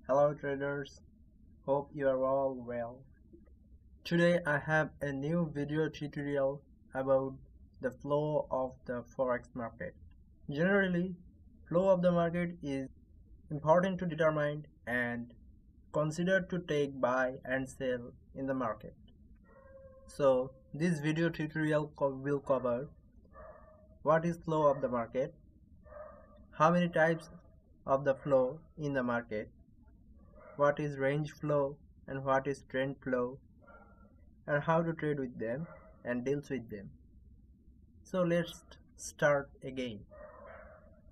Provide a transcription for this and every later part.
Hello traders, hope you are all well. Today I have a new video tutorial about the flow of the Forex market. Generally, flow of the market is important to determine and considered to take buy and sell in the market. So this video tutorial will cover what is flow of the market, how many types of the flow in the market, what is range flow and what is trend flow, and how to trade with them and deals with them. So let's start again.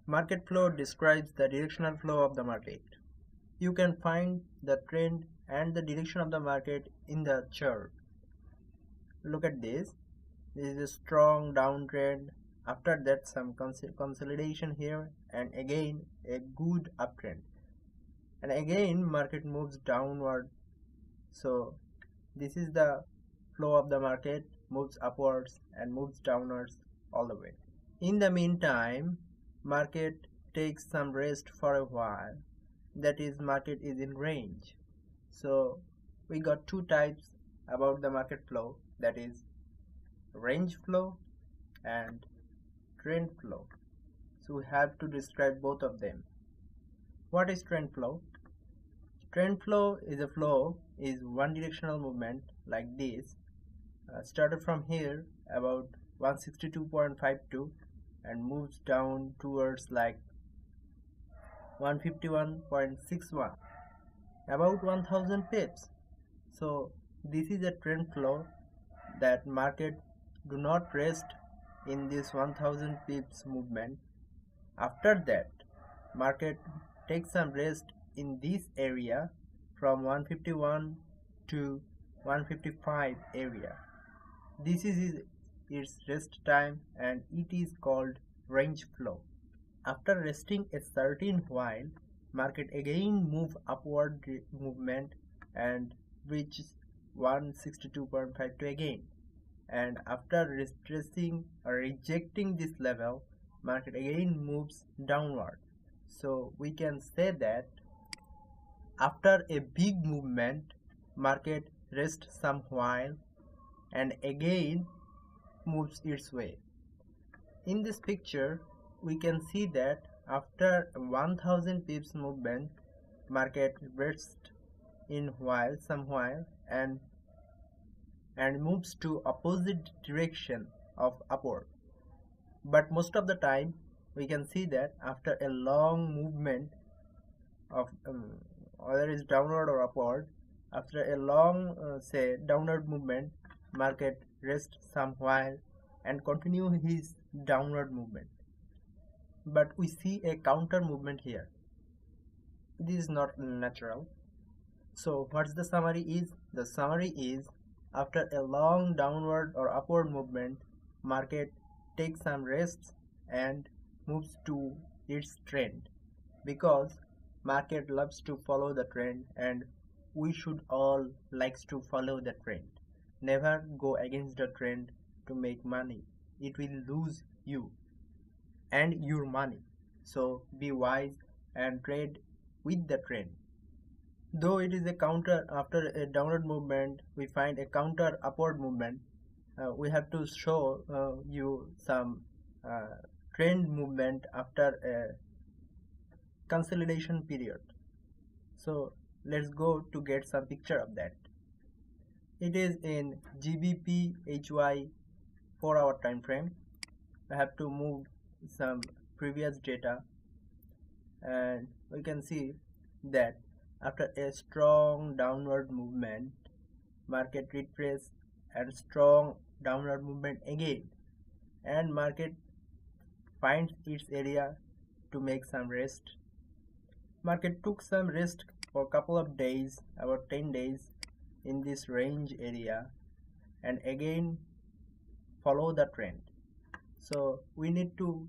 Market flow describes the directional flow of the market. You can find the trend and the direction of the market in the chart. Look at this. This is a strong downtrend. After that, some consolidation here, and again a good uptrend. And again market moves downward. So this is the flow of the market, moves upwards and moves downwards all the way. In the meantime, market takes some rest for a while. That is, market is in range. So we got two types about the market flow, that is range flow and trend flow. So we have to describe both of them. What is trend flow? Trend flow is one directional movement like this, started from here about 162.52 and moves down towards like 151.61, about 1000 pips. So this is a trend flow, that market do not rest in this 1000 pips movement. After that, market takes some rest in this area from 151 to 155 area. This is its rest time and it is called range flow. After resting a certain while, market again move upward movement and reaches 162.52 again, and after retracing or rejecting this level, market again moves downward. So we can say that after a big movement, market rests some while and again moves its way. In this picture, we can see that after 1000 pips movement, market rests in some while and moves to opposite direction of upward. But most of the time, we can see that after a long movement of whether it's downward or upward, after a long say downward movement, market rests some while and continue his downward movement. But we see a counter movement here. This is not natural. So what's the summary is? The summary is, after a long downward or upward movement, market takes some rests and moves to its trend, because market loves to follow the trend and we should all likes to follow the trend. Never go against the trend to make money. It will lose you and your money. So be wise and trade with the trend. Though it is a counter, after a downward movement we find a counter upward movement, we have to show you some trend movement after a consolidation period. So let's go to get some picture of that. It is in GBP HY 4-hour time frame. I have to move some previous data, and we can see that after a strong downward movement, market retrace and strong downward movement again, and market finds its area to make some rest. Market took some rest for a couple of days, about 10 days in this range area, and again follow the trend. So we need to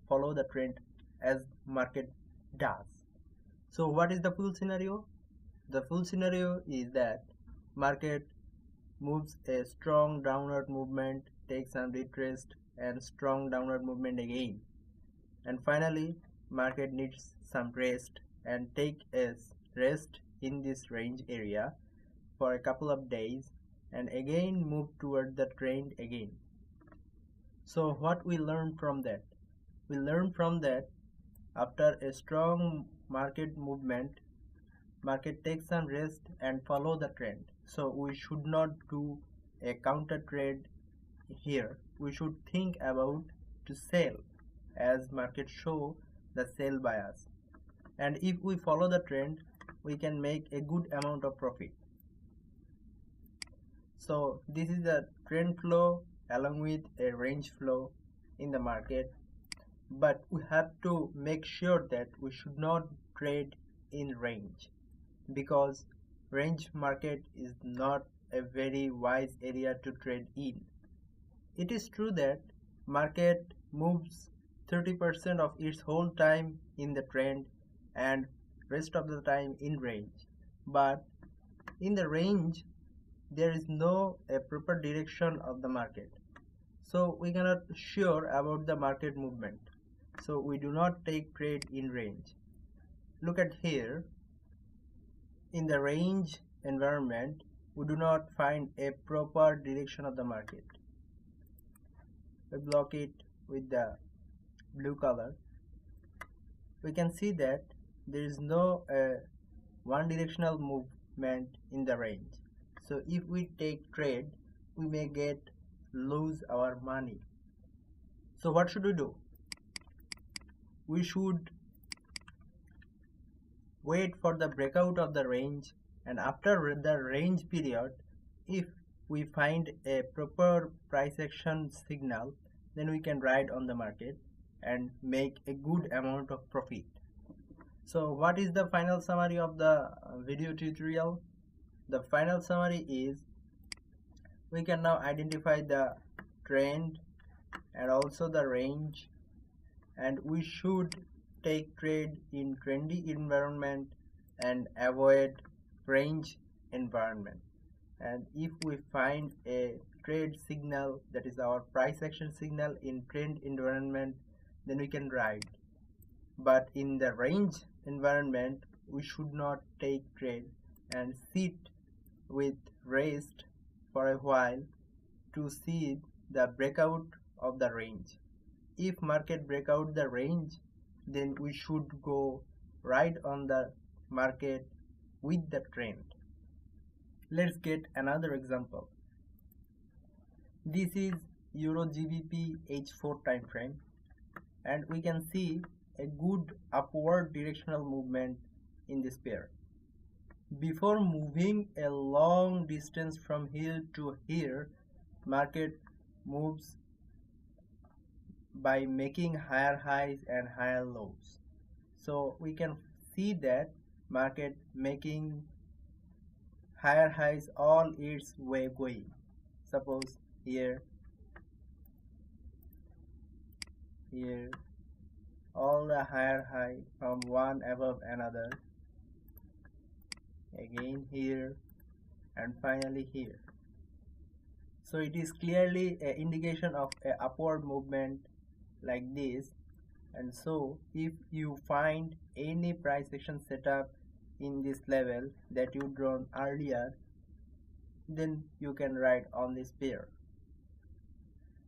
follow the trend as market does. So what is the full scenario? The full scenario is that market moves a strong downward movement, takes some retrace and strong downward movement again, and finally market needs some rest and take a rest in this range area for a couple of days and again move toward the trend again. So what we learn from that? We learn from that after a strong market movement, market takes some rest and follow the trend. So we should not do a counter trade here. We should think about to sell as market show the sell bias. And if we follow the trend, we can make a good amount of profit. So this is a trend flow along with a range flow in the market. But we have to make sure that we should not trade in range, because range market is not a very wise area to trade in. It is true that market moves 30% of its whole time in the trend and rest of the time in range, but in the range there is no a proper direction of the market, so we cannot sure about the market movement. So we do not take trade in range. Look at here, in the range environment we do not find a proper direction of the market. We block it with the blue color. We can see that there is no one directional movement in the range. So if we take trade, we may lose our money. So what should we do? We should wait for the breakout of the range, and after the range period, if we find a proper price action signal, then we can ride on the market and make a good amount of profit. So what is the final summary of the video tutorial? The final summary is we can now identify the trend and also the range, and we should take trade in trendy environment and avoid range environment. And if we find a trade signal, that is our price action signal, in trend environment, then we can ride. But in the range environment we should not take trade and sit with rest for a while to see the breakout of the range. If market break out the range, then we should go right on the market with the trend. Let's get another example. This is Euro GBP H4 time frame, and we can see a good upward directional movement in this pair. Before moving a long distance from here to here, market moves by making higher highs and higher lows. So we can see that market making higher highs all its way going. Suppose here, all the higher high from one above another, again here, and finally here. So it is clearly an indication of an upward movement like this. And so if you find any price action setup in this level that you drawn earlier, then you can ride on this pair.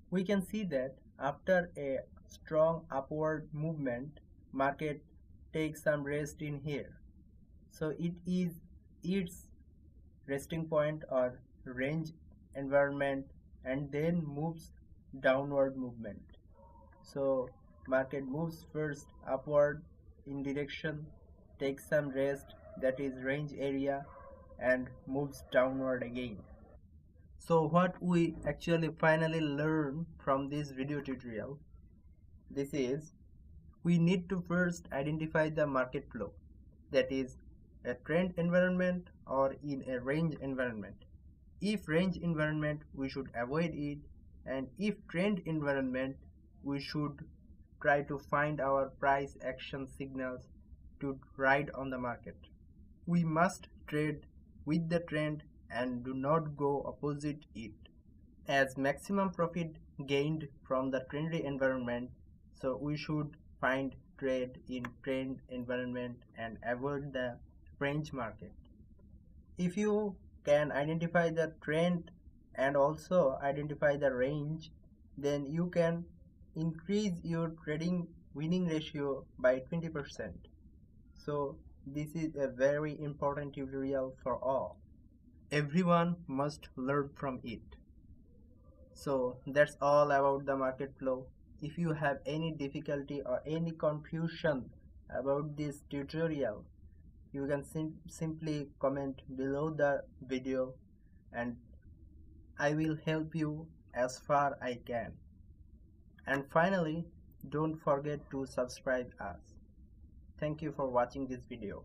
We can see that after a strong upward movement, market takes some rest in here. So it is its resting point or range environment, and then moves downward movement. So market moves first upward in direction, takes some rest, that is range area, and moves downward again. So what we actually finally learn from this video tutorial, this is we need to first identify the market flow, that is a trend environment or in a range environment. If range environment, we should avoid it, and if trend environment, we should try to find our price action signals to ride on the market. We must trade with the trend and do not go opposite it, as maximum profit gained from the trendy environment. So we should find trade in trend environment and avoid the range market. If you can identify the trend and also identify the range, then you can increase your trading winning ratio by 20%. So this is a very important tutorial for all. Everyone must learn from it. So that's all about the market flow. If you have any difficulty or any confusion about this tutorial, you can simply comment below the video and I will help you as far I can. And finally, don't forget to subscribe us. Thank you for watching this video.